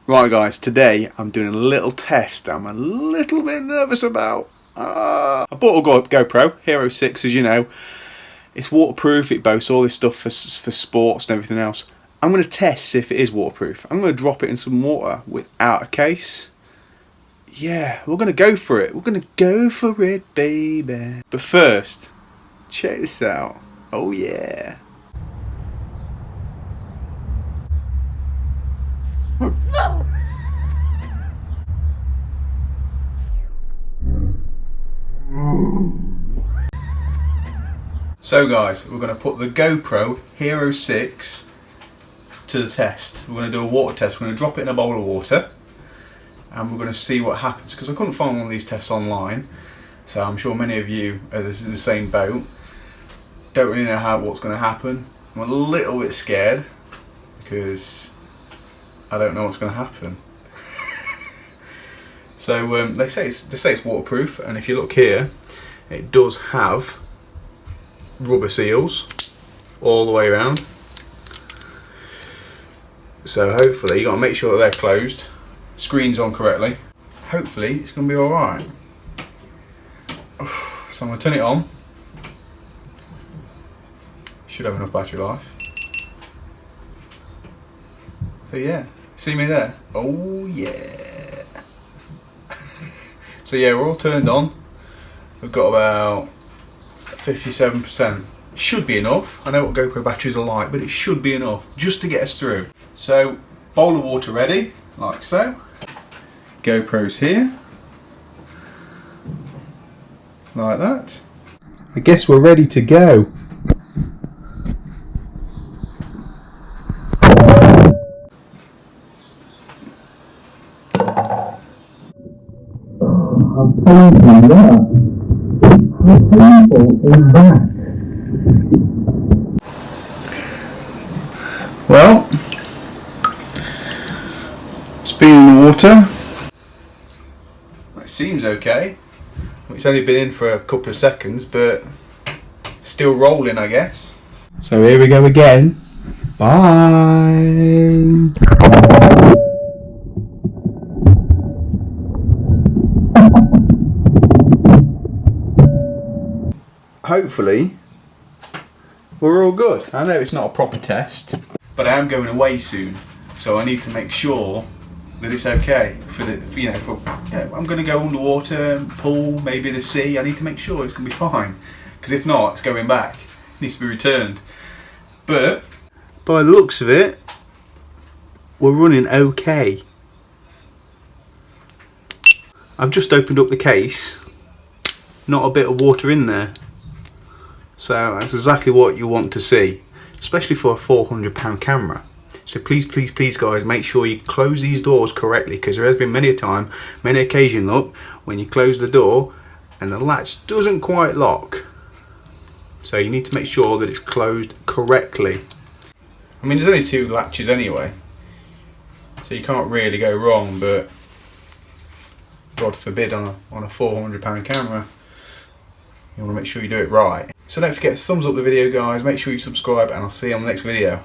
Right guys, today I'm doing a little test that I'm a little bit nervous about. I bought a GoPro Hero 6, as you know. It's waterproof, it boasts all this stuff for sports and everything else. I'm going to test if it is waterproof. I'm going to drop it in some water without a case. Yeah, we're going to go for it. We're going to go for it, baby. But first, check this out. Oh yeah. No! So guys, we're going to put the GoPro Hero 6 to the test. We're going to do a water test. We're going to drop it in a bowl of water and we're going to see what happens, because I couldn't find one of these tests online, so I'm sure many of you are in the same boat. Don't really know what's going to happen. I'm a little bit scared because I don't know what's going to happen. So they say it's waterproof, and if you look here, it does have rubber seals all the way around. So hopefully you got to make sure that they're closed, screen's on correctly. Hopefully it's going to be all right. So I'm going to turn it on. Should have enough battery life. So yeah, see me there? Oh yeah. So yeah, we're all turned on. We've got about 57%. Should be enough. I know what GoPro batteries are like, but it should be enough just to get us through. So, bowl of water ready, like so. GoPro's here. Like that. I guess we're ready to go. How painful is that? Well, it's been in the water. It seems okay. It's only been in for a couple of seconds, but still rolling, I guess. So here we go again. Bye. Hopefully we're all good. I know it's not a proper test, but I am going away soon, so I need to make sure that it's okay I'm going to go underwater, pool, maybe the sea. I need to make sure it's going to be fine, because if not, it's going back. It needs to be returned. But by the looks of it, we're running okay. I've just opened up the case. Not a bit of water in there. So that's exactly what you want to see, especially for a £400 camera. So please, please, please guys, make sure you close these doors correctly, because there has been many occasion, look, when you close the door and the latch doesn't quite lock. So you need to make sure that it's closed correctly. I mean, there's only 2 latches anyway, so you can't really go wrong, but God forbid on a £400 camera, you want to make sure you do it right. So don't forget to thumbs up the video guys, make sure you subscribe, and I'll see you on the next video.